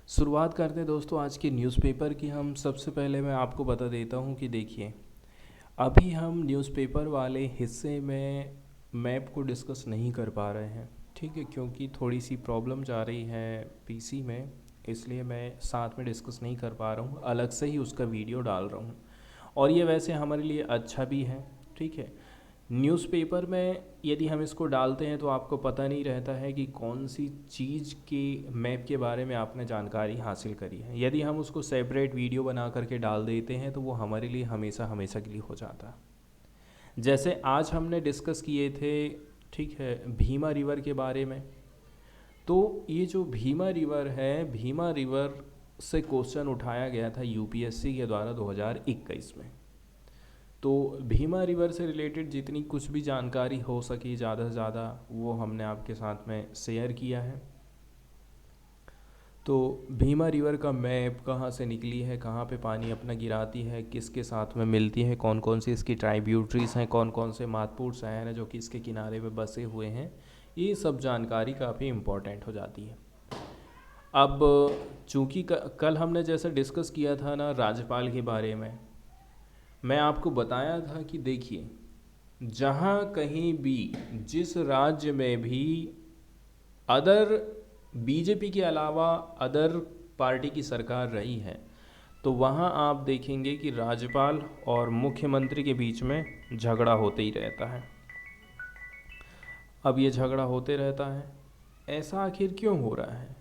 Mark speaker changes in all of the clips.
Speaker 1: शुरुआत करते हैं दोस्तों आज के न्यूज़पेपर की। हम सबसे पहले मैं आपको बता देता हूँ कि देखिए, अभी हम न्यूज़पेपर वाले हिस्से में मैप को डिस्कस नहीं कर पा रहे हैं, ठीक है, क्योंकि थोड़ी सी प्रॉब्लम जा रही है पीसी में। इसलिए मैं साथ में डिस्कस नहीं कर पा रहा हूँ, अलग से ही उसका वीडियो डाल रहा हूँ। और ये वैसे हमारे लिए अच्छा भी है, ठीक है। न्यूज़पेपर में यदि हम इसको डालते हैं तो आपको पता नहीं रहता है कि कौन सी चीज़ के मैप के बारे में आपने जानकारी हासिल करी है। यदि हम उसको सेपरेट वीडियो बना करके डाल देते हैं तो वो हमारे लिए हमेशा हमेशा के लिए हो जाता है। जैसे आज हमने डिस्कस किए थे, ठीक है, भीमा रिवर के बारे में। तो ये जो भीमा रिवर है, भीमा रिवर से क्वेश्चन उठाया गया था यूपीएससी के द्वारा 2021 में। तो भीमा रिवर से रिलेटेड जितनी कुछ भी जानकारी हो सकी ज़्यादा से ज़्यादा वो हमने आपके साथ में शेयर किया है। तो भीमा रिवर का मैप कहाँ से निकली है, कहाँ पे पानी अपना गिराती है, किसके साथ में मिलती है, कौन कौन सी इसकी ट्राइब्यूटरीज हैं, कौन कौन से महत्वपूर्ण शहर हैं जो कि इसके किनारे पे बसे हुए हैं, ये सब जानकारी काफ़ी इम्पोर्टेंट हो जाती है। अब चूँकि कल हमने जैसे डिस्कस किया था ना राज्यपाल के बारे में, मैं आपको बताया था कि देखिए, जहाँ कहीं भी जिस राज्य में भी अदर बीजेपी के अलावा अदर पार्टी की सरकार रही है, तो वहाँ आप देखेंगे कि राज्यपाल और मुख्यमंत्री के बीच में झगड़ा होते ही रहता है। अब ये झगड़ा होते रहता है, ऐसा आखिर क्यों हो रहा है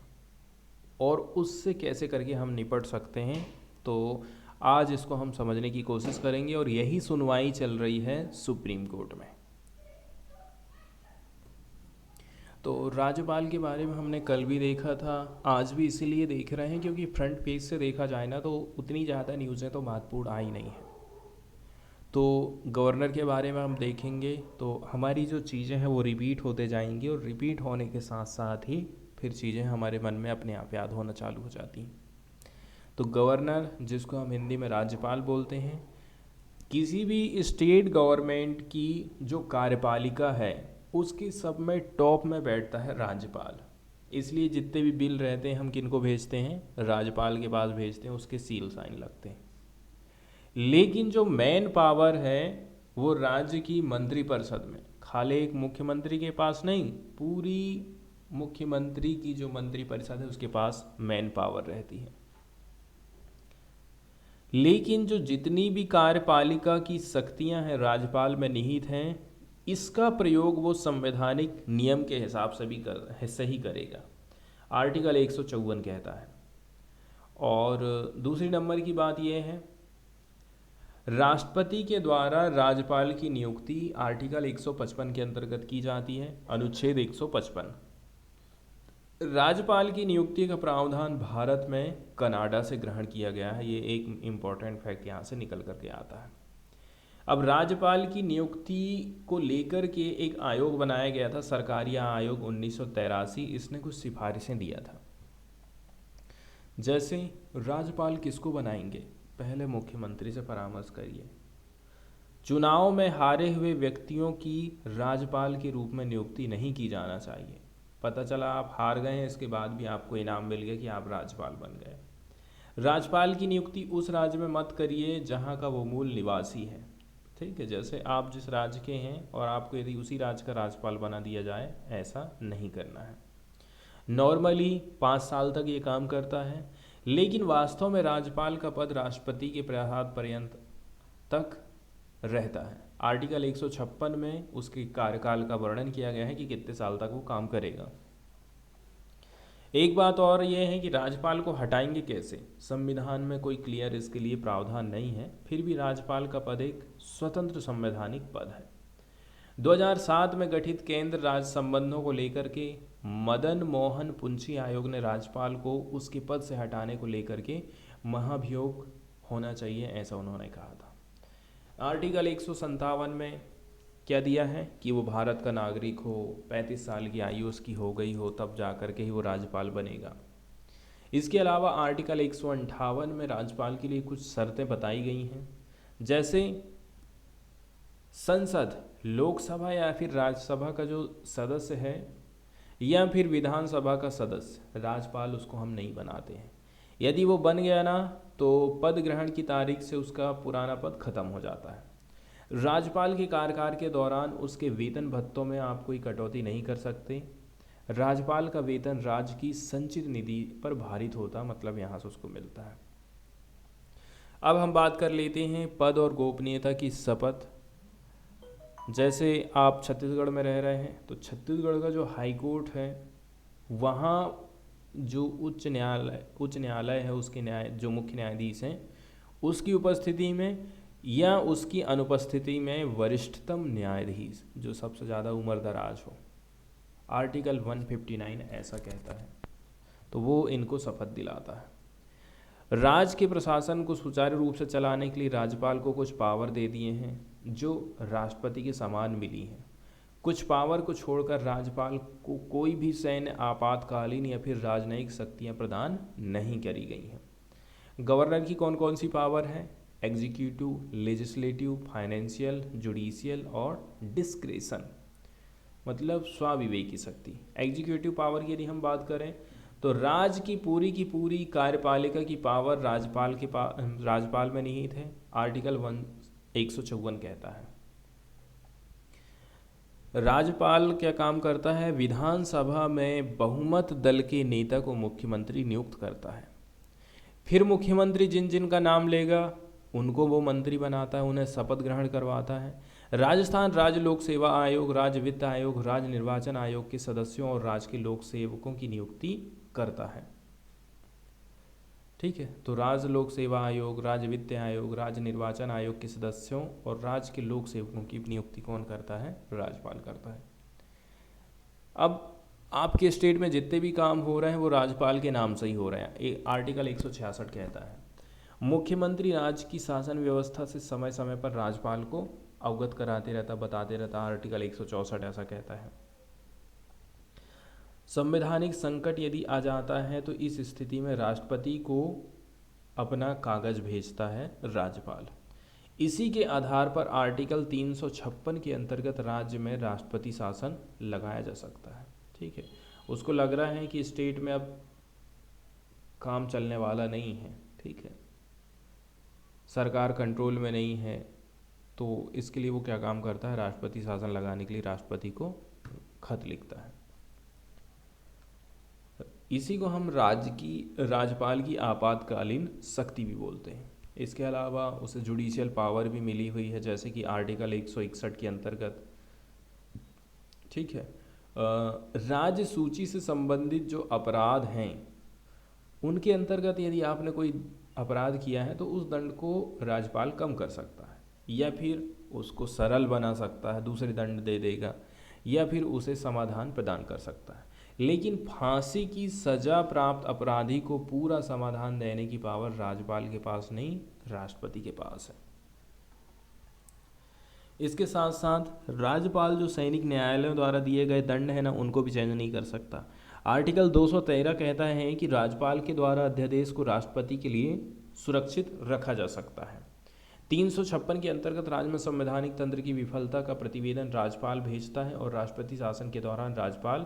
Speaker 1: और उससे कैसे करके हम निपट सकते हैं, तो आज इसको हम समझने की कोशिश करेंगे। और यही सुनवाई चल रही है सुप्रीम कोर्ट में। तो राज्यपाल के बारे में हमने कल भी देखा था, आज भी इसीलिए देख रहे हैं क्योंकि फ्रंट पेज से देखा जाए ना तो उतनी ज़्यादा न्यूज़ें तो महत्वपूर्ण आई नहीं है। तो गवर्नर के बारे में हम देखेंगे तो हमारी जो चीज़ें हैं वो रिपीट होते जाएंगी, और रिपीट होने के साथ साथ ही फिर चीज़ें हमारे मन में अपने आप याद होना चालू हो जाती हैं। तो गवर्नर, जिसको हम हिंदी में राज्यपाल बोलते हैं, किसी भी स्टेट गवर्नमेंट की जो कार्यपालिका है उसकी सब में टॉप में बैठता है राज्यपाल। इसलिए जितने भी बिल रहते हैं हम किनको भेजते हैं, राज्यपाल के पास भेजते हैं, उसके सील साइन लगते हैं। लेकिन जो मेन पावर है वो राज्य की मंत्रिपरिषद में, खाली एक मुख्यमंत्री के पास नहीं, पूरी मुख्यमंत्री की जो मंत्रिपरिषद है उसके पास मेन पावर रहती है। लेकिन जो जितनी भी कार्यपालिका की शक्तियां हैं राज्यपाल में निहित हैं, इसका प्रयोग वो संवैधानिक नियम के हिसाब से भी से ही करेगा। आर्टिकल 154 कहता है। और दूसरी नंबर की बात यह है, राष्ट्रपति के द्वारा राज्यपाल की नियुक्ति आर्टिकल 155 के अंतर्गत की जाती है, अनुच्छेद 155। राज्यपाल की नियुक्ति का प्रावधान भारत में कनाडा से ग्रहण किया गया है। ये एक इम्पॉर्टेंट फैक्ट यहाँ से निकल करके आता है। अब राज्यपाल की नियुक्ति को लेकर के एक आयोग बनाया गया था, सरकारी आयोग 1983। इसने कुछ सिफारिशें दिया था, जैसे राज्यपाल किसको बनाएंगे, पहले मुख्यमंत्री से परामर्श करिए। चुनाव में हारे हुए व्यक्तियों की राज्यपाल के रूप में नियुक्ति नहीं की जाना चाहिए। पता चला आप हार गए हैं, इसके बाद भी आपको इनाम मिल गया कि आप राज्यपाल बन गए। राज्यपाल की नियुक्ति उस राज्य में मत करिए जहाँ का वो मूल निवासी है, ठीक है। जैसे आप जिस राज्य के हैं और आपको यदि उसी राज्य का राज्यपाल बना दिया जाए, ऐसा नहीं करना है। नॉर्मली 5 साल तक ये काम करता है, लेकिन वास्तव में राज्यपाल का पद राष्ट्रपति के प्रहार पर्यंत तक रहता है। आर्टिकल 156 में उसके कार्यकाल का वर्णन किया गया है कि कितने साल तक वो काम करेगा। एक बात और यह है कि राज्यपाल को हटाएंगे कैसे, संविधान में कोई क्लियर इसके लिए प्रावधान नहीं है, फिर भी राज्यपाल का पद एक स्वतंत्र संवैधानिक पद है। 2007 में गठित केंद्र राज्य संबंधों को लेकर के मदन मोहन पुंछी आयोग ने राज्यपाल को उसके पद से हटाने को लेकर के महाभियोग होना चाहिए, ऐसा उन्होंने कहा था। आर्टिकल 157 में क्या दिया है कि वो भारत का नागरिक हो, 35 साल की आयु उसकी हो गई हो, तब जा कर के ही वो राज्यपाल बनेगा। इसके अलावा आर्टिकल 158 में राज्यपाल के लिए कुछ शर्तें बताई गई हैं, जैसे संसद, लोकसभा या फिर राज्यसभा का जो सदस्य है या फिर विधानसभा का सदस्य, राज्यपाल उसको हम नहीं बनाते हैं। यदि वो बन गया ना तो पद ग्रहण की तारीख से उसका पुराना पद खत्म हो जाता है। राज्यपाल के कार्यकाल के दौरान उसके वेतन भत्तों में आप कोई कटौती नहीं कर सकते। राज्यपाल का वेतन राज्य की संचित निधि पर भारित होता, मतलब यहाँ से उसको मिलता है। अब हम बात कर लेते हैं पद और गोपनीयता की शपथ। जैसे आप छत्तीसगढ़ में रह रहे हैं तो छत्तीसगढ़ का जो हाई कोर्ट है वहाँ जो उच्च न्यायालय है उसके जो मुख्य न्यायाधीश हैं उसकी उपस्थिति में या उसकी अनुपस्थिति में वरिष्ठतम न्यायाधीश जो सबसे ज़्यादा उम्र दराज हो, आर्टिकल 159 ऐसा कहता है, तो वो इनको शपथ दिलाता है। राज्य के प्रशासन को सुचारू रूप से चलाने के लिए राज्यपाल को कुछ पावर दे दिए हैं जो राष्ट्रपति के समान मिली हैं। कुछ पावर को छोड़कर राज्यपाल को कोई भी सैन्य आपातकालीन या फिर राजनयिक शक्तियां प्रदान नहीं करी गई हैं। गवर्नर की कौन कौन सी पावर है? एग्जीक्यूटिव, लेजिस्लेटिव, फाइनेंशियल, जुडिशियल और डिस्क्रेशन, मतलब स्वाविवेक की शक्ति। एग्जीक्यूटिव पावर की यदि हम बात करें तो राज्य की पूरी कार्यपालिका की पावर राज्यपाल में निहित है, आर्टिकल 154 कहता है। राज्यपाल क्या काम करता है? विधानसभा में बहुमत दल के नेता को मुख्यमंत्री नियुक्त करता है, फिर मुख्यमंत्री जिन जिन का नाम लेगा उनको वो मंत्री बनाता है, उन्हें शपथ ग्रहण करवाता है। राजस्थान राज्य लोक सेवा आयोग, राज्य वित्त आयोग, राज्य निर्वाचन आयोग के सदस्यों और राज्य के लोक सेवकों की नियुक्ति करता है। ठीक है, तो राज्य लोक सेवा आयोग, राज्य वित्त आयोग, राज्य निर्वाचन आयोग के सदस्यों और राज्य के लोक सेवकों की नियुक्ति कौन करता है? राज्यपाल करता है। अब आपके स्टेट में जितने भी काम हो रहे हैं वो राज्यपाल के नाम से ही हो रहे हैं। आर्टिकल 166 कहता है मुख्यमंत्री राज्य की शासन व्यवस्था से समय समय पर राज्यपाल को अवगत कराते रहता, बताते रहता। आर्टिकल 164 ऐसा कहता है। संवैधानिक संकट यदि आ जाता है तो इस स्थिति में राष्ट्रपति को अपना कागज भेजता है राज्यपाल। इसी के आधार पर आर्टिकल 356 के अंतर्गत राज्य में राष्ट्रपति शासन लगाया जा सकता है। ठीक है, उसको लग रहा है कि स्टेट में अब काम चलने वाला नहीं है, ठीक है, सरकार कंट्रोल में नहीं है, तो इसके लिए वो क्या काम करता है? राष्ट्रपति शासन लगाने के लिए राष्ट्रपति को खत लिखता है। इसी को हम राज्यपाल की आपातकालीन शक्ति भी बोलते हैं। इसके अलावा उसे जुडिशियल पावर भी मिली हुई है, जैसे कि आर्टिकल 161 के अंतर्गत। ठीक है, राज्य सूची से संबंधित जो अपराध हैं उनके अंतर्गत यदि आपने कोई अपराध किया है तो उस दंड को राज्यपाल कम कर सकता है या फिर उसको सरल बना सकता है, दूसरे दंड दे देगा, या फिर उसे समाधान प्रदान कर सकता है। लेकिन फांसी की सजा प्राप्त अपराधी को पूरा समाधान देने की पावर राज्यपाल के पास नहीं, राष्ट्रपति के पास है। इसके साथ साथ राज्यपाल जो सैनिक न्यायालयों द्वारा दिए गए दंड है ना, उनको भी चेंज नहीं कर सकता। आर्टिकल 213 कहता है कि राज्यपाल के द्वारा अध्यादेश को राष्ट्रपति के लिए सुरक्षित रखा जा सकता है। 356 के अंतर्गत राज्य में संवैधानिक तंत्र की विफलता का प्रतिवेदन राज्यपाल भेजता है और राष्ट्रपति शासन के दौरान राज्यपाल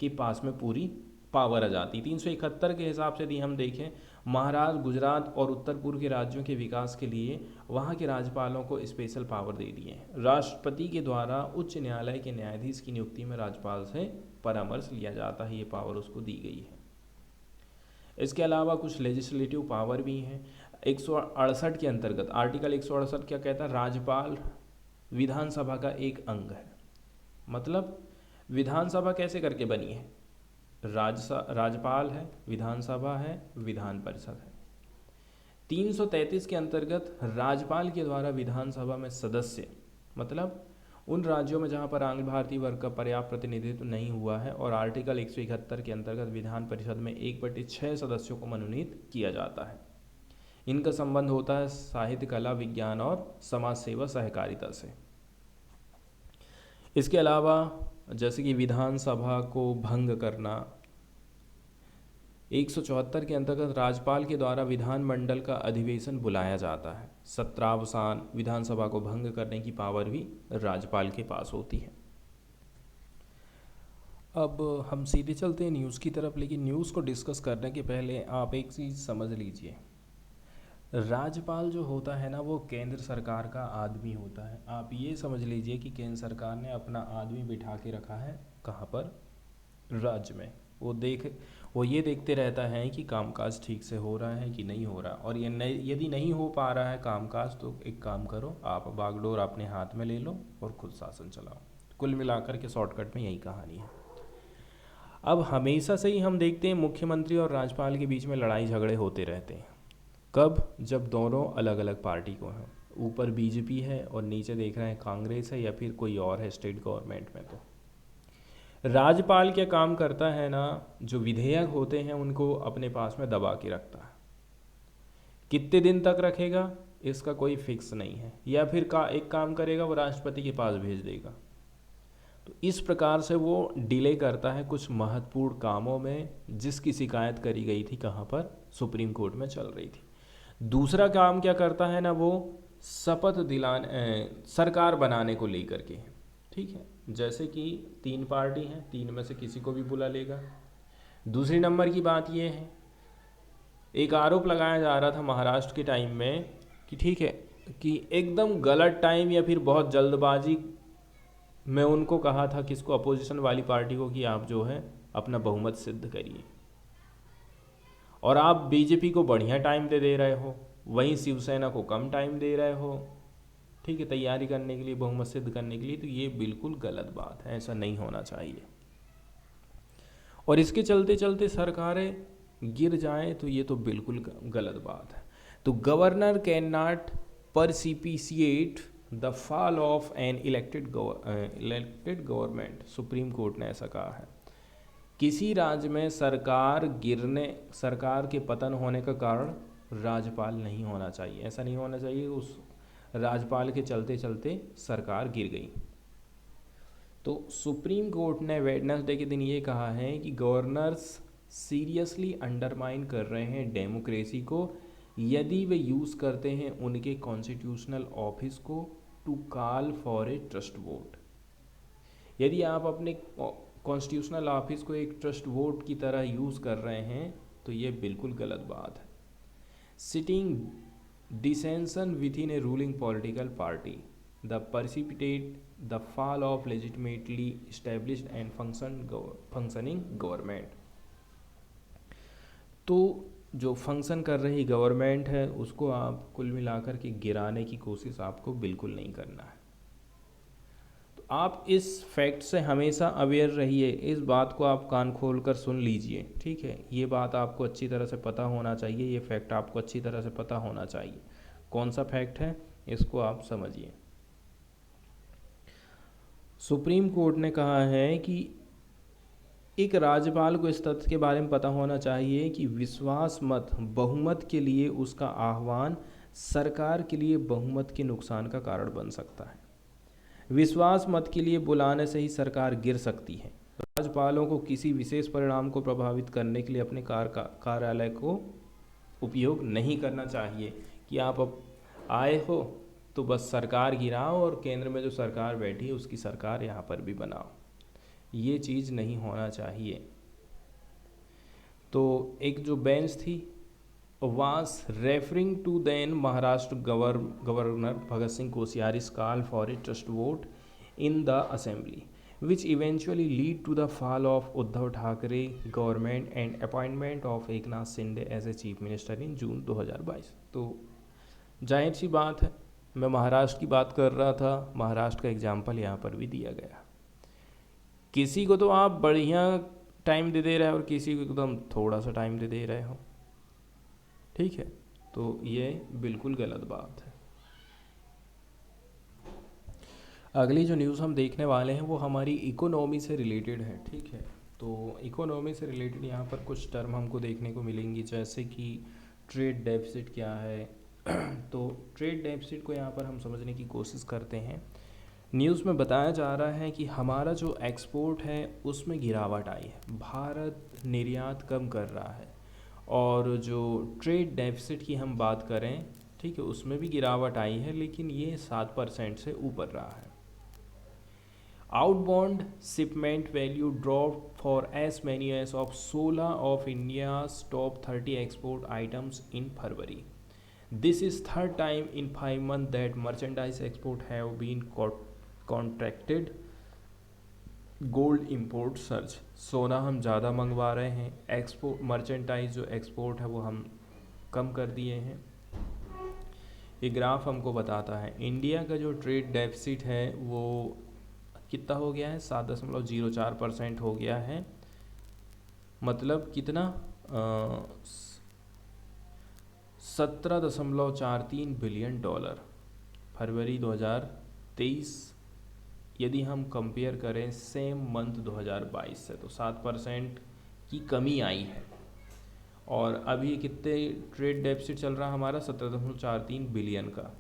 Speaker 1: के पास में पूरी पावर आ जाती। 371 के हिसाब से यदि हम देखें, महाराष्ट्र, गुजरात और उत्तर पूर्व के राज्यों के विकास के लिए वहाँ के राज्यपालों को स्पेशल पावर दे दिए हैं। राष्ट्रपति के द्वारा उच्च न्यायालय के न्यायाधीश की नियुक्ति में राज्यपाल से परामर्श लिया जाता है, ये पावर उसको दी गई है। इसके अलावा कुछ लेजिस्लेटिव पावर भी हैं। 168 के अंतर्गत आर्टिकल 168 क्या कहता है? राज्यपाल विधानसभा का एक अंग है। मतलब विधानसभा कैसे करके बनी है? राज्यपाल है, विधानसभा है, विधान परिषद है। 333 के अंतर्गत राज्यपाल के द्वारा विधानसभा में सदस्य, मतलब उन राज्यों में जहां पर आंग्ल भारतीय वर्ग का पर्याप्त प्रतिनिधित्व नहीं हुआ है, और आर्टिकल 171 के अंतर्गत विधान परिषद में 1/6 सदस्यों को मनोनीत किया जाता है। इनका संबंध होता है साहित्य, कला, विज्ञान और समाज सेवा सहकारिता से। इसके अलावा जैसे कि विधानसभा को भंग करना, 174 के अंतर्गत राज्यपाल के द्वारा विधानमंडल का अधिवेशन बुलाया जाता है। सत्रावसान, विधानसभा को भंग करने की पावर भी राज्यपाल के पास होती है। अब हम सीधे चलते हैं न्यूज़ की तरफ, लेकिन न्यूज़ को डिस्कस करने के पहले आप एक चीज़ समझ लीजिए। राज्यपाल जो होता है ना, वो केंद्र सरकार का आदमी होता है। आप ये समझ लीजिए कि केंद्र सरकार ने अपना आदमी बिठा के रखा है कहाँ पर, राज्य में। वो ये देखते रहता है कि कामकाज ठीक से हो रहा है कि नहीं हो रहा, और यदि नहीं हो पा रहा है कामकाज, तो एक काम करो, आप बागडोर अपने हाथ में ले लो और खुद शासन चलाओ। कुल मिलाकर के शॉर्टकट में यही कहानी है। अब हमेशा से ही हम देखते हैं मुख्यमंत्री और राज्यपाल के बीच में लड़ाई झगड़े होते रहते हैं। कब? जब दोनों अलग अलग पार्टी को हैं, ऊपर बीजेपी है और नीचे देख रहे हैं कांग्रेस है या फिर कोई और है स्टेट गवर्नमेंट में। तो राज्यपाल क्या काम करता है ना, जो विधेयक होते हैं उनको अपने पास में दबा के रखता है। कितने दिन तक रखेगा इसका कोई फिक्स नहीं है, या फिर एक काम करेगा, वो राष्ट्रपति के पास भेज देगा। तो इस प्रकार से वो डिले करता है कुछ महत्वपूर्ण कामों में, जिसकी शिकायत करी गई थी कहाँ पर, सुप्रीम कोर्ट में चल रही थी। दूसरा काम क्या करता है ना, वो शपथ दिलाने, सरकार बनाने को लेकर के, ठीक है। जैसे कि 3 पार्टी हैं, 3 में से किसी को भी बुला लेगा। दूसरी नंबर की बात ये है, एक आरोप लगाया जा रहा था महाराष्ट्र के टाइम में कि ठीक है, कि एकदम गलत टाइम या फिर बहुत जल्दबाजी में उनको कहा था, किसको, अपोजिशन वाली पार्टी को, कि आप जो है अपना बहुमत सिद्ध करिए। और आप बीजेपी को बढ़िया टाइम दे रहे हो, वहीं शिवसेना को कम टाइम दे रहे हो, ठीक है, तैयारी करने के लिए, बहुमत सिद्ध करने के लिए। तो ये बिल्कुल गलत बात है, ऐसा नहीं होना चाहिए। और इसके चलते चलते सरकारें गिर जाएं तो ये तो बिल्कुल गलत बात है। तो governor can not precipitate the fall of an elected government, supreme court ने ऐसा कहा है। किसी राज्य में सरकार के पतन होने का कारण राज्यपाल नहीं होना चाहिए। ऐसा नहीं होना चाहिए उस राज्यपाल के चलते चलते सरकार गिर गई। तो सुप्रीम कोर्ट ने वेडनेसडे के दिन ये कहा है कि गवर्नर्स सीरियसली अंडरमाइन कर रहे हैं डेमोक्रेसी को, यदि वे यूज़ करते हैं उनके कॉन्स्टिट्यूशनल ऑफिस को to call for a trust vote. यदि आप अपने कॉन्स्टिट्यूशनल ऑफिस को एक ट्रस्ट वोट की तरह यूज़ कर रहे हैं तो ये बिल्कुल गलत बात है। Sitting dissension within a ruling political party, the precipitate the fall of legitimately established and functioning government। तो जो फंक्शन कर रही गवर्नमेंट है उसको आप कुल मिलाकर के गिराने की कोशिश आपको बिल्कुल नहीं करना है। तो आप इस फैक्ट से हमेशा अवेयर रहिए, इस बात को आप कान खोल कर सुन लीजिए, ठीक है। ये बात आपको अच्छी तरह से पता होना चाहिए, ये फैक्ट आपको अच्छी तरह से पता होना चाहिए। कौन सा फैक्ट है इसको आप समझिए। सुप्रीम कोर्ट ने कहा है कि एक राज्यपाल को इस तथ्य के बारे में पता होना चाहिए कि विश्वास मत बहुमत के लिए उसका आह्वान सरकार के लिए बहुमत के नुकसान का कारण बन सकता है। विश्वास मत के लिए बुलाने से ही सरकार गिर सकती है। राज्यपालों को किसी विशेष परिणाम को प्रभावित करने के लिए अपने कार्यालय को उपयोग नहीं करना चाहिए कि आप अब आए हो तो बस सरकार गिराओ और केंद्र में जो सरकार बैठी है उसकी सरकार यहाँ पर भी बनाओ। ये चीज़ नहीं होना चाहिए। तो एक जो बेंच थी was referring to then Maharashtra Governor Bhagat Singh Koshyari's call for a trust vote in the assembly, which eventually lead to the fall of Uddhav Thackeray government and appointment of Eknath Shinde as a chief minister in June 2022। तो जाहिर सी बात है, मैं महाराष्ट्र की बात कर रहा था, महाराष्ट्र का एग्जाम्पल यहाँ पर भी दिया गया। किसी को तो आप बढ़िया टाइम दे रहे हो और किसी को एकदम थोड़ा सा टाइम दे रहे हो, ठीक है। तो ये बिल्कुल गलत बात है। अगली जो न्यूज़ हम देखने वाले हैं वो हमारी इकोनॉमी से रिलेटेड है, ठीक है। तो इकोनॉमी से रिलेटेड यहाँ पर कुछ टर्म हमको देखने को मिलेंगी, जैसे कि ट्रेड डेफिसिट क्या है। तो ट्रेड डेफिसिट को यहाँ पर हम समझने की कोशिश करते हैं। न्यूज़ में बताया जा रहा है कि हमारा जो एक्सपोर्ट है उसमें गिरावट आई है, भारत निर्यात कम कर रहा है, और जो ट्रेड डेफिसिट की हम बात करें, ठीक है, उसमें भी गिरावट आई है, लेकिन ये 7% से ऊपर रहा है। Outbound shipment value dropped for as many as of 16 of India's top 30 export items in February. This is third time in 5 months that merchandise export have been contracted. Gold import search, सोना हम ज़्यादा मंगवा रहे हैं, export merchandise जो export है वो हम कम कर दिए हैं। ये ग्राफ हमको बताता है इंडिया का जो ट्रेड डेफिसिट है वो कितना हो गया है, 7.04% हो गया है। मतलब कितना, 17.43 बिलियन डॉलर फरवरी 2023 यदि हम कंपेयर करें सेम मंथ 2022 से, तो 7% की कमी आई है। और अभी कितने ट्रेड डेफिसिट चल रहा है हमारा, 17.43 बिलियन का।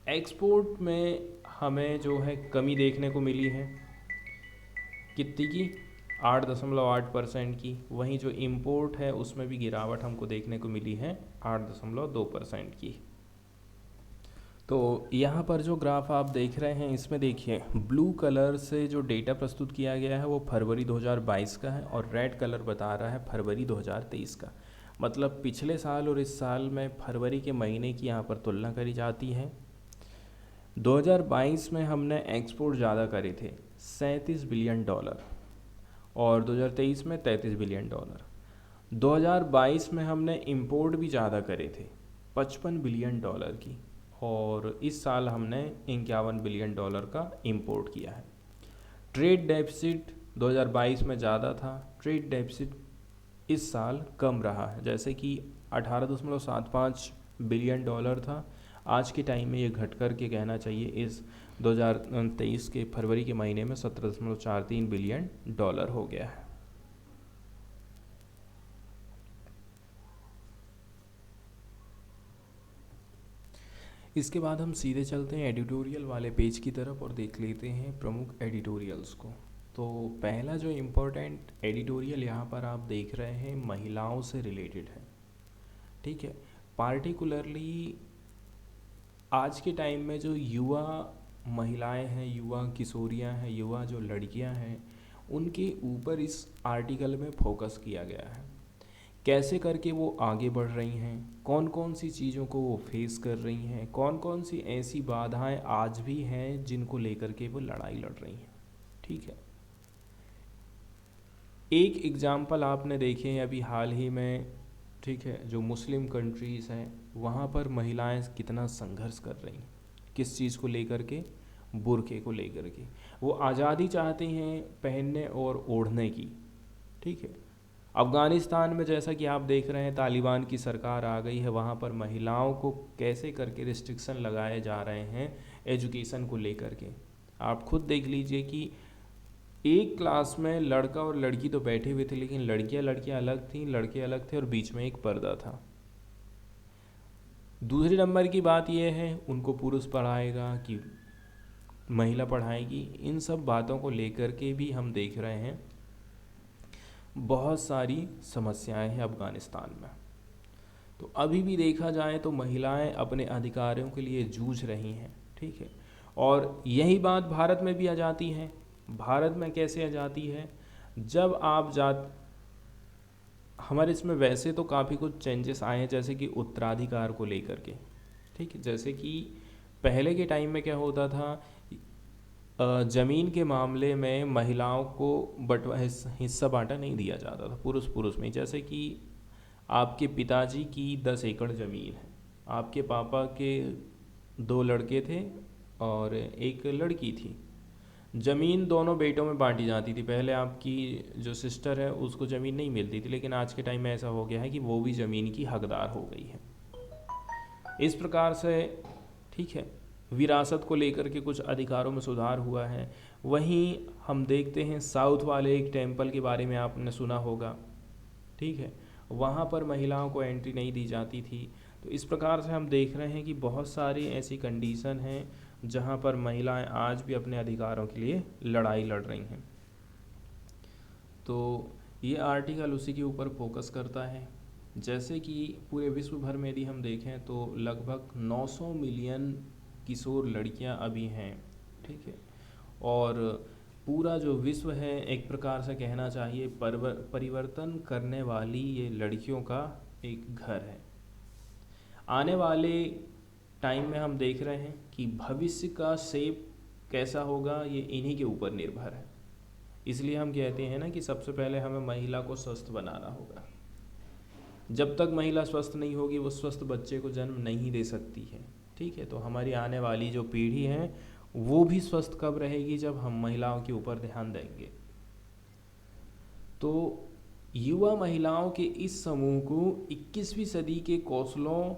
Speaker 1: एक्सपोर्ट में हमें जो है कमी देखने को मिली है, कितनी की, 8.8% की। वहीं जो इंपोर्ट है उसमें भी गिरावट हमको देखने को मिली है 8.2% की। तो यहाँ पर जो ग्राफ आप देख रहे हैं इसमें देखिए ब्लू कलर से जो डेटा प्रस्तुत किया गया है वो फरवरी 2022 का है और रेड कलर बता रहा है फरवरी 2023 का। मतलब पिछले साल और इस साल में फरवरी के महीने की यहाँ पर तुलना करी जाती है। 2022 में हमने एक्सपोर्ट ज़्यादा करे थे, 37 बिलियन डॉलर, और 2023 में 33 बिलियन डॉलर। 2022 में हमने इंपोर्ट भी ज़्यादा करे थे, 55 बिलियन डॉलर की, और इस साल हमने 51 बिलियन डॉलर का इंपोर्ट किया है। ट्रेड डेफिसिट 2022 में ज़्यादा था, ट्रेड डेफिसिट इस साल कम रहा है, जैसे कि 18.75 बिलियन डॉलर था, आज के टाइम में ये घट कर के कहना चाहिए इस 2023 के फरवरी के महीने में 17.43 बिलियन डॉलर हो गया है। इसके बाद हम सीधे चलते हैं एडिटोरियल वाले पेज की तरफ और देख लेते हैं प्रमुख एडिटोरियल्स को। तो पहला जो इम्पोर्टेंट एडिटोरियल यहाँ पर आप देख रहे हैं महिलाओं से रिलेटेड है, ठीक है। पार्टिकुलरली आज के टाइम में जो युवा महिलाएं हैं, युवा किशोरियां हैं, युवा जो लड़कियां हैं, उनके ऊपर इस आर्टिकल में फोकस किया गया है। कैसे करके वो आगे बढ़ रही हैं, कौन कौन सी चीज़ों को वो फेस कर रही हैं, कौन कौन सी ऐसी बाधाएं आज भी हैं जिनको लेकर के वो लड़ाई लड़ रही हैं, ठीक है। एक एग्जाम्पल आपने देखे हैं अभी हाल ही में, ठीक है, जो मुस्लिम कंट्रीज़ हैं वहाँ पर महिलाएं कितना संघर्ष कर रही हैं, किस चीज़ को लेकर के, बुर्के को लेकर के। वो आज़ादी चाहती हैं पहनने और ओढ़ने की, ठीक है। अफ़गानिस्तान में जैसा कि आप देख रहे हैं तालिबान की सरकार आ गई है, वहाँ पर महिलाओं को कैसे करके रिस्ट्रिक्शन लगाए जा रहे हैं एजुकेशन को लेकर के। आप खुद देख लीजिए कि एक क्लास में लड़का और लड़की तो बैठे हुए थे, लेकिन लड़कियां अलग थीं, लड़के अलग थे और बीच में एक पर्दा था। दूसरे नंबर की बात यह है उनको पुरुष पढ़ाएगा कि महिला पढ़ाएगी, इन सब बातों को लेकर के भी हम देख रहे हैं बहुत सारी समस्याएं हैं अफ़गानिस्तान में। तो अभी भी देखा जाए तो महिलाएं अपने अधिकारों के लिए जूझ रही हैं, ठीक है। और यही बात भारत में भी आ जाती है। भारत में कैसे आ जाती है, जब आप हमारे इसमें वैसे तो काफ़ी कुछ चेंजेस आए हैं, जैसे कि उत्तराधिकार को लेकर के, ठीक है। जैसे कि पहले के टाइम में क्या होता था, ज़मीन के मामले में महिलाओं को हिस्सा बांटा नहीं दिया जाता था, पुरुष में। जैसे कि आपके पिताजी की 10 एकड़ ज़मीन है, आपके पापा के 2 लड़के थे और एक लड़की थी, ज़मीन दोनों बेटों में बांटी जाती थी। पहले आपकी जो सिस्टर है उसको ज़मीन नहीं मिलती थी, लेकिन आज के टाइम में ऐसा हो गया है कि वो भी ज़मीन की हकदार हो गई है। इस प्रकार से, ठीक है, विरासत को लेकर के कुछ अधिकारों में सुधार हुआ है। वहीं हम देखते हैं साउथ वाले एक टेम्पल के बारे में आपने सुना होगा, ठीक है, वहाँ पर महिलाओं को एंट्री नहीं दी जाती थी। तो इस प्रकार से हम देख रहे हैं कि बहुत सारी ऐसी कंडीशन हैं जहाँ पर महिलाएं आज भी अपने अधिकारों के लिए लड़ाई लड़ रही हैं। तो ये आर्टिकल उसी के ऊपर फोकस करता है। जैसे कि पूरे विश्व भर में यदि हम देखें तो लगभग 900 मिलियन किशोर लड़कियां अभी हैं, ठीक है, और पूरा जो विश्व है एक प्रकार से कहना चाहिए परिवर्तन करने वाली ये लड़कियों का एक घर है। आने वाले टाइम में हम देख रहे हैं कि भविष्य का शेप कैसा होगा ये इन्हीं के ऊपर निर्भर है। इसलिए हम कहते हैं ना कि सबसे पहले हमें महिला को स्वस्थ बनाना होगा। जब तक महिला स्वस्थ नहीं होगी वो स्वस्थ बच्चे को जन्म नहीं दे सकती है। ठीक है, तो हमारी आने वाली जो पीढ़ी है वो भी स्वस्थ कब रहेगी, जब हम महिलाओं के ऊपर ध्यान देंगे। तो युवा महिलाओं के इस समूह को 21वीं सदी के कौशलों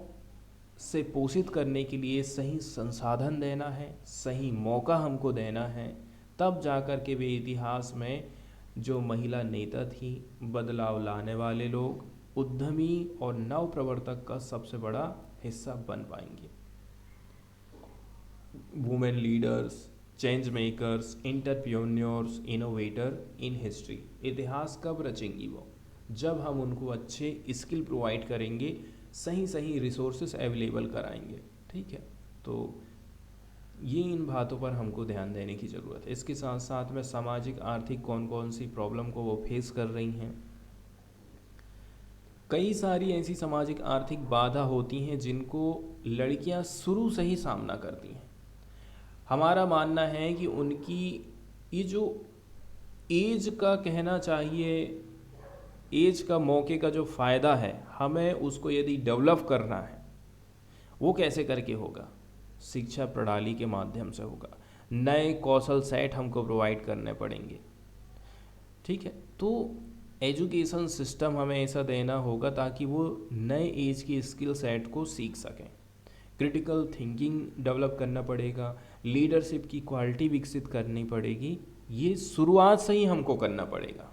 Speaker 1: से पोषित करने के लिए सही संसाधन देना है, सही मौका हमको देना है, तब जाकर के वे इतिहास में जो महिला नेता थी, बदलाव लाने वाले लोग, उद्यमी और नव प्रवर्तक का सबसे बड़ा हिस्सा बन पाएंगे। Women leaders, change makers, entrepreneurs, innovator in history. इतिहास कब रचेंगी वो, जब हम उनको अच्छे स्किल प्रोवाइड करेंगे, सही सही रिसोर्सेस अवेलेबल कराएंगे। ठीक है, तो ये इन बातों पर हमको ध्यान देने की ज़रूरत है। इसके साथ साथ में सामाजिक आर्थिक कौन कौन सी प्रॉब्लम को वो फेस कर रही हैं। कई सारी ऐसी सामाजिक आर्थिक बाधा होती हैं जिनको लड़कियां शुरू से ही सामना करती हैं। हमारा मानना है कि उनकी ये जो एज का कहना चाहिए, एज का मौके का जो फ़ायदा है, हमें उसको यदि डेवलप करना है वो कैसे करके होगा, शिक्षा प्रणाली के माध्यम से होगा। नए कौशल सेट हमको प्रोवाइड करने पड़ेंगे। ठीक है, तो एजुकेशन सिस्टम हमें ऐसा देना होगा ताकि वो नए एज की स्किल सेट को सीख सकें। क्रिटिकल थिंकिंग डेवलप करना पड़ेगा, लीडरशिप की क्वालिटी विकसित करनी पड़ेगी। ये शुरुआत से ही हमको करना पड़ेगा।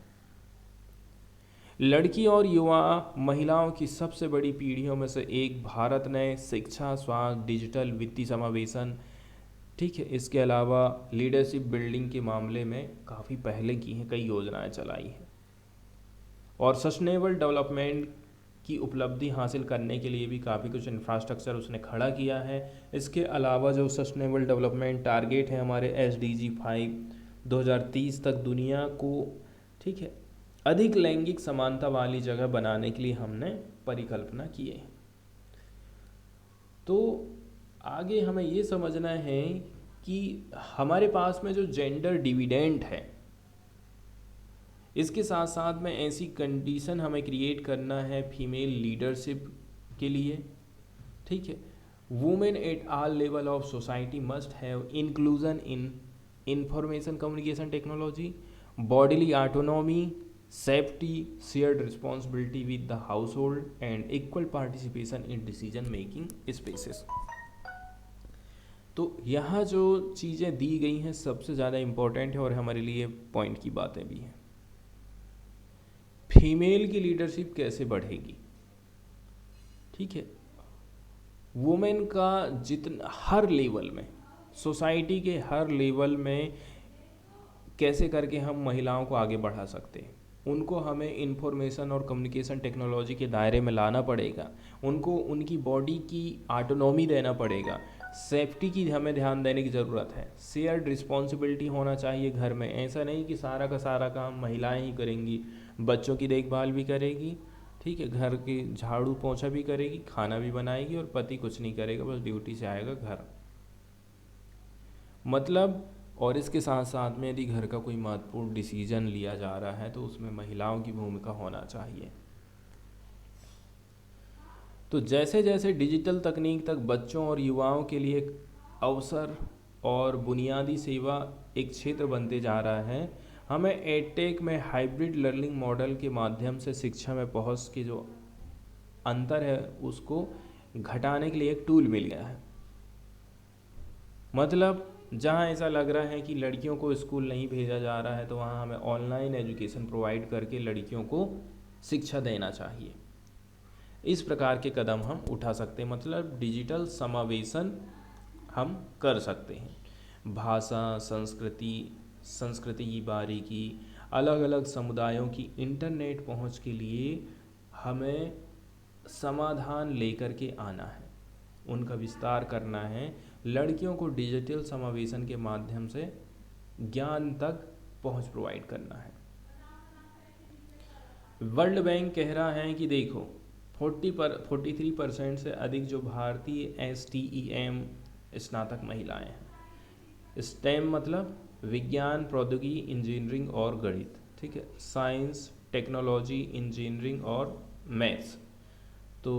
Speaker 1: लड़की और युवा महिलाओं की सबसे बड़ी पीढ़ियों में से एक भारत ने शिक्षा, स्वास्थ्य, डिजिटल, वित्तीय समावेशन, ठीक है, इसके अलावा लीडरशिप बिल्डिंग के मामले में काफ़ी पहले की हैं, कई योजनाएं चलाई हैं। और सस्टेनेबल डेवलपमेंट की उपलब्धि हासिल करने के लिए भी काफ़ी कुछ इंफ्रास्ट्रक्चर उसने खड़ा किया है। इसके अलावा जो सस्टेनेबल डेवलपमेंट टारगेट है हमारे SDG 5 2030 तक दुनिया को, ठीक है, अधिक लैंगिक समानता वाली जगह बनाने के लिए हमने परिकल्पना की है। तो आगे हमें ये समझना है कि हमारे पास में जो जेंडर डिविडेंड है, इसके साथ साथ में ऐसी कंडीशन हमें क्रिएट करना है फीमेल लीडरशिप के लिए। ठीक है, women at all level of society must have inclusion in information communication technology, bodily autonomy, safety, shared responsibility with the house hold and equal participation in decision making spaces. तो यहाँ जो चीज़ें दी गई हैं सबसे ज़्यादा इम्पोर्टेंट है और हमारे लिए पॉइंट की बातें भी हैं। फीमेल की लीडरशिप कैसे बढ़ेगी, ठीक है, वुमेन का जितना हर लेवल में, सोसाइटी के हर लेवल में कैसे करके हम महिलाओं को आगे बढ़ा सकते हैं। उनको हमें इंफॉर्मेशन और कम्युनिकेशन टेक्नोलॉजी के दायरे में लाना पड़ेगा, उनको उनकी बॉडी की ऑटोनॉमी देना पड़ेगा, सेफ्टी की हमें ध्यान देने की ज़रूरत है, शेयर्ड रिस्पॉन्सिबिलिटी होना चाहिए घर में। ऐसा नहीं कि सारा का सारा काम महिलाएं ही करेंगी, बच्चों की देखभाल भी करेगी, ठीक है, घर की झाड़ू पोंछा भी करेगी, खाना भी बनाएगी, और पति कुछ नहीं करेगा, बस ड्यूटी से आएगा घर, मतलब। और इसके साथ साथ में यदि घर का कोई महत्वपूर्ण डिसीजन लिया जा रहा है तो उसमें महिलाओं की भूमिका होना चाहिए। तो जैसे जैसे डिजिटल तकनीक तक बच्चों और युवाओं के लिए अवसर और बुनियादी सेवा एक क्षेत्र बनते जा रहा है, हमें एडटेक में हाइब्रिड लर्निंग मॉडल के माध्यम से शिक्षा में पहुंच के जो अंतर है उसको घटाने के लिए एक टूल मिल गया है। मतलब जहाँ ऐसा लग रहा है कि लड़कियों को स्कूल नहीं भेजा जा रहा है तो वहाँ हमें ऑनलाइन एजुकेशन प्रोवाइड करके लड़कियों को शिक्षा देना चाहिए। इस प्रकार के कदम हम उठा सकते हैं, मतलब डिजिटल समावेशन हम कर सकते हैं। भाषा, संस्कृति की बारीकी, अलग अलग समुदायों की इंटरनेट पहुंच के लिए हमें समाधान लेकर के आना है, उनका विस्तार करना है। लड़कियों को डिजिटल समावेशन के माध्यम से ज्ञान तक पहुंच प्रोवाइड करना है। वर्ल्ड बैंक कह रहा है कि देखो 43% से अधिक जो भारतीय STEM स्नातक महिलाएं हैं। स्टेम मतलब विज्ञान, प्रौद्योगिकी, इंजीनियरिंग और गणित, ठीक है, साइंस, टेक्नोलॉजी, इंजीनियरिंग और मैथ्स। तो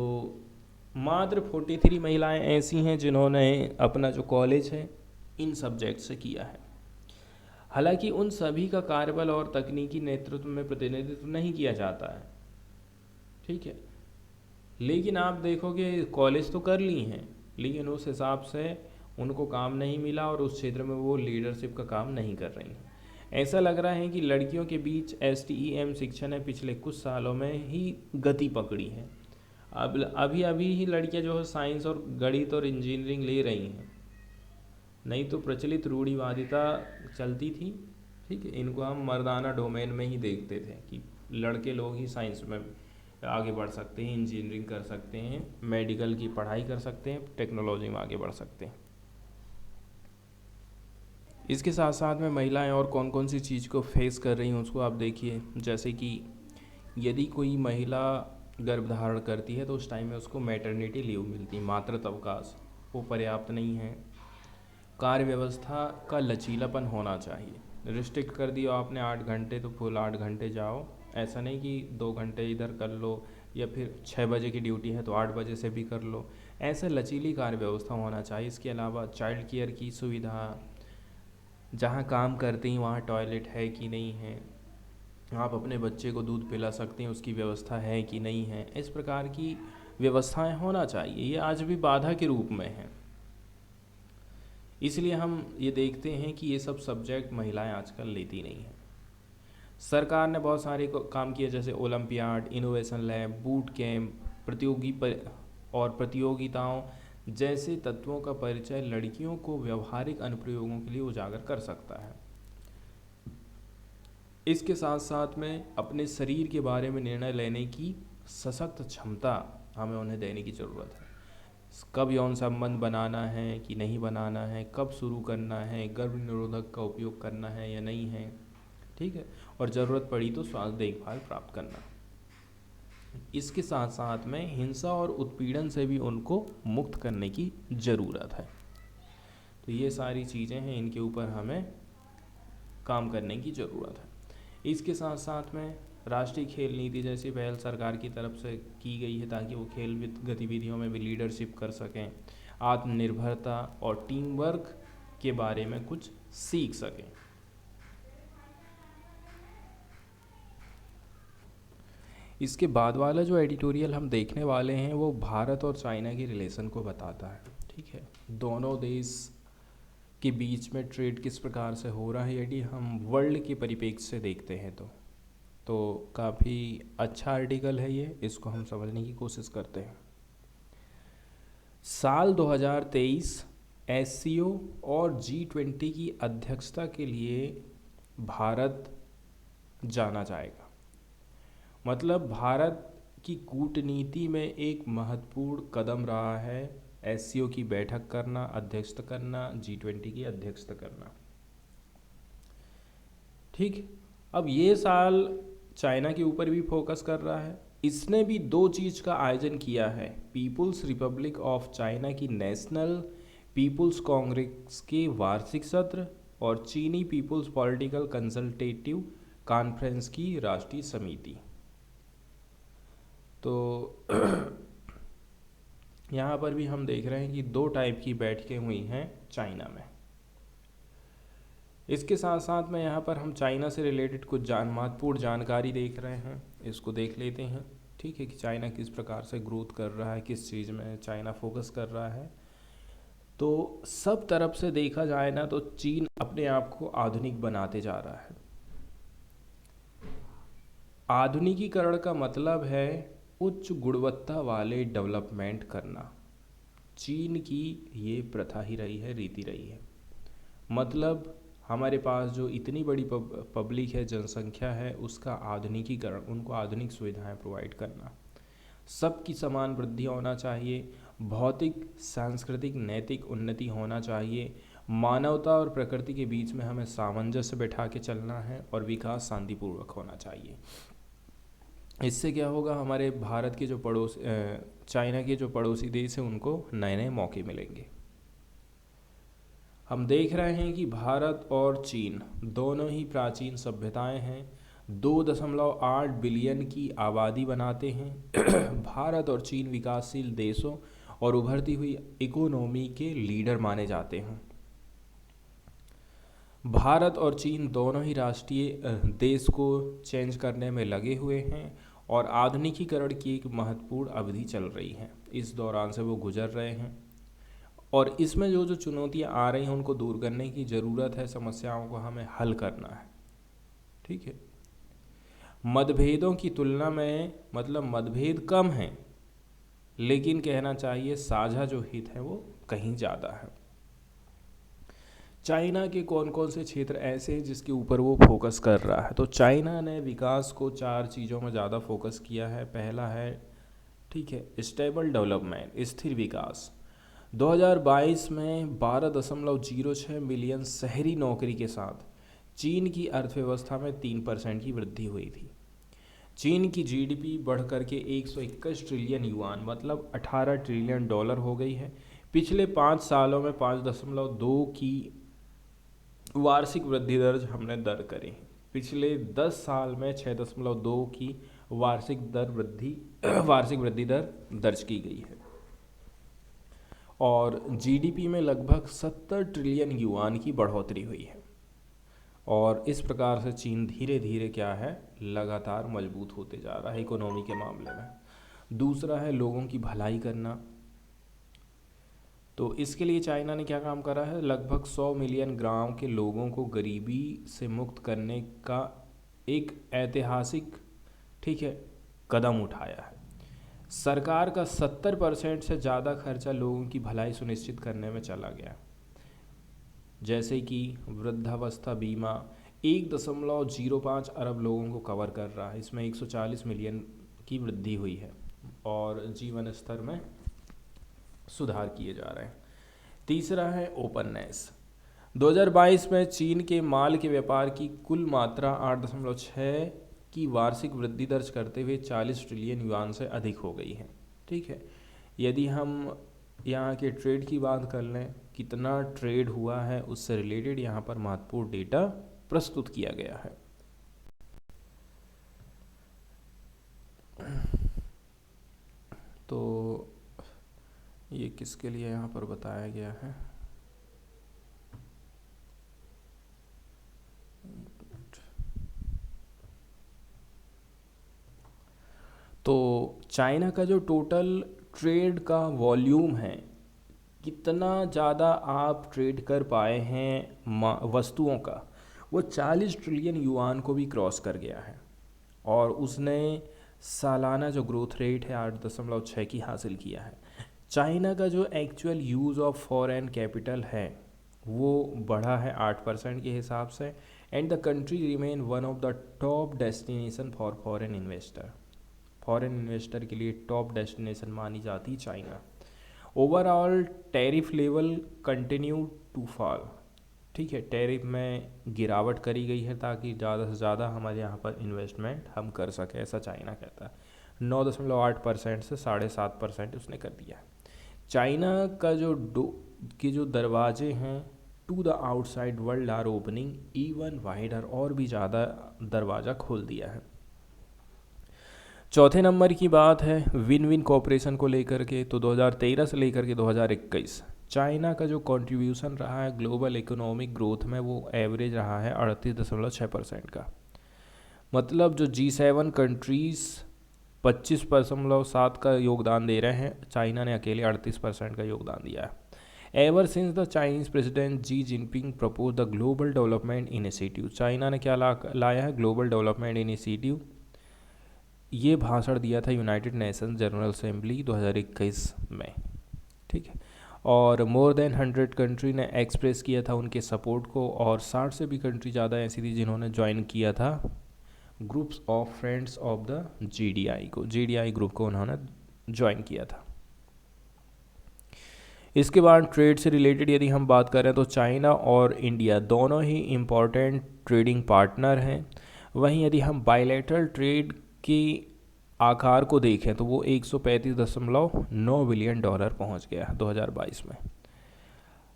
Speaker 1: मात्र 43 महिलाएं ऐसी हैं जिन्होंने अपना जो कॉलेज है इन सब्जेक्ट से किया है। हालांकि उन सभी का कार्यबल और तकनीकी नेतृत्व में प्रतिनिधित्व नहीं किया जाता है, ठीक है, लेकिन आप देखोगे कॉलेज तो कर ली हैं लेकिन उस हिसाब से उनको काम नहीं मिला और उस क्षेत्र में वो लीडरशिप का काम नहीं कर रही हैं। ऐसा लग रहा है कि लड़कियों के बीच STEM शिक्षा ने पिछले कुछ सालों में ही गति पकड़ी है। अब अभी अभी ही लड़कियां जो है साइंस और गणित और इंजीनियरिंग ले रही हैं, नहीं तो प्रचलित रूढ़िवादिता चलती थी, ठीक है, इनको हम मर्दाना डोमेन में ही देखते थे कि लड़के लोग ही साइंस में आगे बढ़ सकते हैं, इंजीनियरिंग कर सकते हैं, मेडिकल की पढ़ाई कर सकते हैं, टेक्नोलॉजी में आगे बढ़ सकते हैं। इसके साथ साथ में महिलाएं और कौन कौन सी चीज़ को फेस कर रही हैं उसको आप देखिए। जैसे कि यदि कोई महिला गर्भधारण करती है तो उस टाइम में उसको मैटरनिटी लीव मिलती है, मातृत्व अवकाश, वो पर्याप्त नहीं है। कार्य व्यवस्था का लचीलापन होना चाहिए। रिस्ट्रिक्ट कर दिया आपने 8 घंटे तो फुल 8 घंटे जाओ, ऐसा नहीं कि 2 घंटे इधर कर लो या फिर 6 बजे की ड्यूटी है तो 8 बजे से भी कर लो, ऐसा लचीली कार्य व्यवस्था होना चाहिए। इसके अलावा चाइल्ड केयर की सुविधा, जहाँ काम करते हैं वहाँ टॉयलेट है कि नहीं है, आप अपने बच्चे को दूध पिला सकते हैं उसकी व्यवस्था है कि नहीं है, इस प्रकार की व्यवस्थाएं होना चाहिए। ये आज भी बाधा के रूप में है, इसलिए हम ये देखते हैं कि ये सब सब्जेक्ट महिलाएं आजकल लेती नहीं हैं। सरकार ने बहुत सारे काम किए जैसे olympiad, innovation lab, boot camp, और प्रतियोगिताओं जैसे तत्वों का परिचय लड़कियों को व्यवहारिक अनुप्रयोगों के लिए उजागर कर सकता है। इसके साथ साथ में अपने शरीर के बारे में निर्णय लेने की सशक्त क्षमता हमें उन्हें देने की ज़रूरत है। कब यौन संबंध बनाना है कि नहीं बनाना है, कब शुरू करना है, गर्भ निरोधक का उपयोग करना है या नहीं है, ठीक है, और ज़रूरत पड़ी तो स्वास्थ्य देखभाल प्राप्त करना। इसके साथ साथ में हिंसा और उत्पीड़न से भी उनको मुक्त करने की ज़रूरत है। तो ये सारी चीज़ें हैं, इनके ऊपर हमें काम करने की ज़रूरत है। इसके साथ साथ में राष्ट्रीय खेल नीति जैसी पहल सरकार की तरफ से की गई है ताकि वो खेल गतिविधियों में भी लीडरशिप कर सकें, आत्मनिर्भरता और टीम वर्क के बारे में कुछ सीख सकें। इसके बाद वाला जो एडिटोरियल हम देखने वाले हैं वो भारत और चाइना के रिलेशन को बताता है, ठीक है, दोनों देश के बीच में ट्रेड किस प्रकार से हो रहा है यदि हम वर्ल्ड के परिप्रेक्ष्य से देखते हैं तो काफ़ी अच्छा आर्टिकल है ये, इसको हम समझने की कोशिश करते हैं। साल 2023 SCO और G20 की अध्यक्षता के लिए भारत जाना जाएगा। मतलब भारत की कूटनीति में एक महत्वपूर्ण कदम रहा है SCO की बैठक करना, अध्यक्षता करना, G20 की अध्यक्षता करना, ठीक। अब ये साल चाइना के ऊपर भी फोकस कर रहा है। इसने भी 2 चीज़ का आयोजन किया है, पीपुल्स रिपब्लिक ऑफ चाइना की नेशनल पीपुल्स कांग्रेस के वार्षिक सत्र और चीनी पीपुल्स पॉलिटिकल कंसल्टेटिव कॉन्फ्रेंस की राष्ट्रीय समिति। तो यहाँ पर भी हम देख रहे हैं कि 2 टाइप की बैठकें हुई हैं चाइना में। इसके साथ साथ में यहाँ पर हम चाइना से रिलेटेड कुछ महत्वपूर्ण जानकारी देख रहे हैं, इसको देख लेते हैं, ठीक है, कि चाइना किस प्रकार से ग्रोथ कर रहा है, किस चीज़ में चाइना फोकस कर रहा है। तो सब तरफ से देखा जाए ना तो चीन अपने आप को आधुनिक बनाते जा रहा है। आधुनिकीकरण का मतलब है उच्च गुणवत्ता वाले डेवलपमेंट करना। चीन की ये प्रथा ही रही है, रीति रही है। मतलब हमारे पास जो इतनी बड़ी पब्लिक है, जनसंख्या है, उसका आधुनिकीकरण, उनको आधुनिक सुविधाएं प्रोवाइड करना, सबकी समान वृद्धि होना चाहिए, भौतिक, सांस्कृतिक, नैतिक उन्नति होना चाहिए, मानवता और प्रकृति के बीच में हमें सामंजस्य बैठा के चलना है और विकास शांतिपूर्वक होना चाहिए। इससे क्या होगा, हमारे भारत के जो चाइना के जो पड़ोसी देश हैं उनको नए नए मौके मिलेंगे। हम देख रहे हैं कि भारत और चीन दोनों ही प्राचीन सभ्यताएं हैं, 2.8 बिलियन की आबादी बनाते हैं। भारत और चीन विकासशील देशों और उभरती हुई इकोनॉमी के लीडर माने जाते हैं। भारत और चीन दोनों ही राष्ट्रीय देश को चेंज करने में लगे हुए हैं और आधुनिकीकरण की एक महत्वपूर्ण अवधि चल रही है। इस दौरान से वो गुजर रहे हैं और इसमें जो जो चुनौतियां आ रही हैं उनको दूर करने की ज़रूरत है, समस्याओं को हमें हल करना है। ठीक है, मतभेदों की तुलना में मतभेद कम हैं, लेकिन कहना चाहिए साझा जो हित है वो कहीं ज़्यादा है। चाइना के कौन कौन से क्षेत्र ऐसे हैं जिसके ऊपर वो फोकस कर रहा है? तो चाइना ने विकास को 4 चीज़ों में ज़्यादा फोकस किया है। पहला है, ठीक है, स्टेबल डेवलपमेंट, स्थिर विकास। 2022 में 12.06 मिलियन शहरी नौकरी के साथ चीन की अर्थव्यवस्था में 3% की वृद्धि हुई थी। चीन की जीडीपी बढ़ करके 121 ट्रिलियन युआन मतलब 18 ट्रिलियन डॉलर हो गई है। पिछले 5 सालों में 5.2 की वार्षिक वृद्धि दर हमने दर करी। पिछले 10 साल में 6.2 की वार्षिक वृद्धि दर दर्ज की गई है और जीडीपी में लगभग 70 ट्रिलियन युआन की बढ़ोतरी हुई है। और इस प्रकार से चीन धीरे धीरे क्या है, लगातार मजबूत होते जा रहा है इकोनॉमी के मामले में। दूसरा है लोगों की भलाई करना। तो इसके लिए चाइना ने क्या काम करा है, लगभग 100 मिलियन गांव के लोगों को गरीबी से मुक्त करने का एक ऐतिहासिक, ठीक है, कदम उठाया है। सरकार का 70% से ज़्यादा खर्चा लोगों की भलाई सुनिश्चित करने में चला गया, जैसे कि वृद्धावस्था बीमा 1.05 अरब लोगों को कवर कर रहा है। इसमें 140 मिलियन की वृद्धि हुई है और जीवन स्तर में सुधार किए जा रहे हैं। तीसरा है ओपननेस। 2022 में चीन के माल के व्यापार की कुल मात्रा 8.6 की वार्षिक वृद्धि दर्ज करते हुए 40 ट्रिलियन युआन से अधिक हो गई है। ठीक है, यदि हम यहाँ के ट्रेड की बात कर लें, कितना ट्रेड हुआ है, उससे रिलेटेड यहाँ पर महत्वपूर्ण डेटा प्रस्तुत किया गया है। तो ये किसके लिए यहाँ पर बताया गया है? तो चाइना का जो टोटल ट्रेड का वॉल्यूम है, कितना ज़्यादा आप ट्रेड कर पाए हैं वस्तुओं का, वो 40 ट्रिलियन युआन को भी क्रॉस कर गया है और उसने सालाना जो ग्रोथ रेट है 8.6 की हासिल किया है। चाइना का जो actual use of foreign capital है वो बढ़ा है 8% के हिसाब से and the country remain one of the top destination for foreign investor. Foreign investor के लिए टॉप डेस्टिनेशन मानी जाती है China. Overall tariff level continue to fall. ठीक है, टैरिफ में गिरावट करी गई है ताकि ज़्यादा से ज़्यादा हमारे यहाँ पर इन्वेस्टमेंट हम कर सकें, ऐसा चाइना कहता है। 9.8% से 7.5% उसने कर दिया है। चाइना का जो दरवाजे हैं to the outside world are opening even wider, और भी ज़्यादा दरवाज़ा खोल दिया है। चौथे नंबर की बात है विन विन कोऑपरेशन को लेकर के। तो 2013 से लेकर के 2021 चाइना का जो कंट्रीब्यूशन रहा है ग्लोबल इकोनॉमिक ग्रोथ में वो एवरेज रहा है 38.6% का। मतलब जो G7 कंट्रीज़ 25.7 का योगदान दे रहे हैं, चाइना ने अकेले 38% का योगदान दिया है। Ever since the Chinese president Xi Jinping propose the global development initiative, China ने क्या लाया है, ग्लोबल डेवलपमेंट इनिशिएटिव। ये भाषण दिया था यूनाइटेड नेशंस जनरल असेंबली 2021 में। ठीक है, और मोर देन 100 कंट्री ने एक्सप्रेस किया था उनके सपोर्ट को, और 60 से भी कंट्री ज़्यादा ऐसी थी जिन्होंने ज्वाइन किया था groups of friends of the GDI को, GDI ग्रुप को उन्होंने ज्वाइन किया था। इसके बाद ट्रेड से रिलेटेड यदि हम बात करें तो चाइना और इंडिया दोनों ही इम्पॉर्टेंट ट्रेडिंग पार्टनर हैं। वहीं यदि हम बायलैटरल ट्रेड की आकार को देखें तो वो 135.9 बिलियन डॉलर पहुंच गया 2022 में।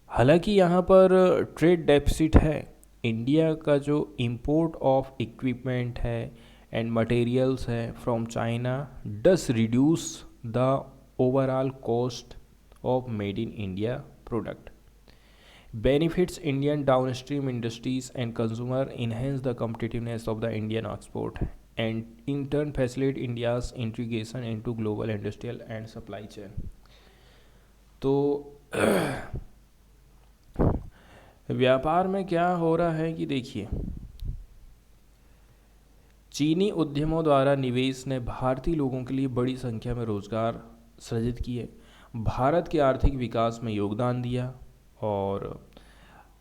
Speaker 1: हालांकि यहाँ पर ट्रेड डेफिसिट है। इंडिया का जो इंपोर्ट ऑफ इक्विपमेंट है एंड मटेरियल्स है from China does reduce the overall cost of made in India product, benefits Indian downstream industries and consumer, enhance the competitiveness of the Indian export, and in turn facilitate India's integration into global industrial and supply chain। तो व्यापार में क्या हो रहा है कि देखिए, चीनी उद्यमों द्वारा निवेश ने भारतीय लोगों के लिए बड़ी संख्या में रोजगार सृजित किए, भारत के आर्थिक विकास में योगदान दिया, और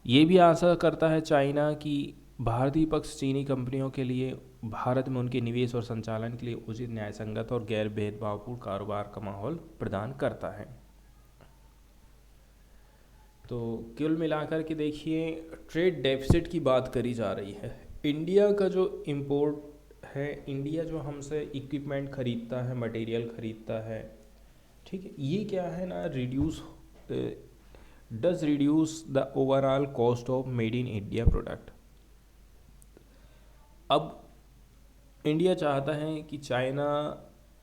Speaker 1: ये भी आशा करता है चाइना कि भारतीय पक्ष चीनी कंपनियों के लिए भारत में उनके निवेश और संचालन के लिए उचित, न्यायसंगत और गैर भेदभावपूर्ण कारोबार का माहौल प्रदान करता है। तो कुल मिलाकर के देखिए, ट्रेड डेफिसिट की बात करी जा रही है। इंडिया का जो इंपोर्ट है, इंडिया जो हमसे इक्विपमेंट खरीदता है, मटेरियल खरीदता है, ठीक है, ये क्या है ना, does reduce the overall cost of made in India product. अब इंडिया चाहता है कि चाइना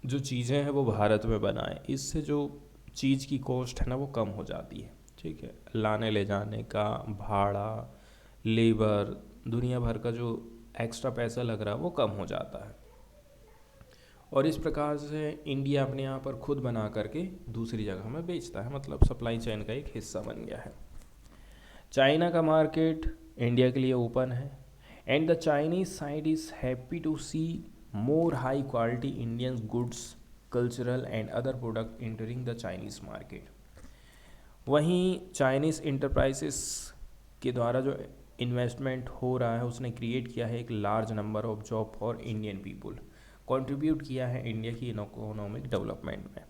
Speaker 1: जो चीज़ें हैं वो भारत में बनाए, इससे जो चीज़ की कॉस्ट है ना वो कम हो जाती है, ठीक है, लाने ले जाने का भाड़ा, लेबर, दुनिया भर का जो एक्स्ट्रा पैसा लग रहा है वो कम हो जाता है, और इस प्रकार से इंडिया अपने यहाँ पर खुद बना करके दूसरी जगह में बेचता है, मतलब सप्लाई चेन का एक हिस्सा बन गया है। चाइना का मार्केट इंडिया के लिए ओपन है, and the Chinese side is happy to see more high quality Indian goods, cultural and other product entering the Chinese market. वहीं चाइनीज़ इंटरप्राइजेस के द्वारा जो इन्वेस्टमेंट हो रहा है उसने क्रिएट किया है एक large number of job for Indian people, contribute किया है इंडिया की इकोनॉमिक डेवलपमेंट में।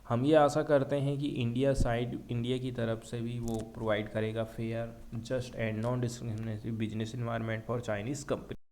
Speaker 1: हम ये आशा करते हैं कि इंडिया की तरफ से भी वो प्रोवाइड करेगा fair, just and non discriminatory business environment for Chinese company.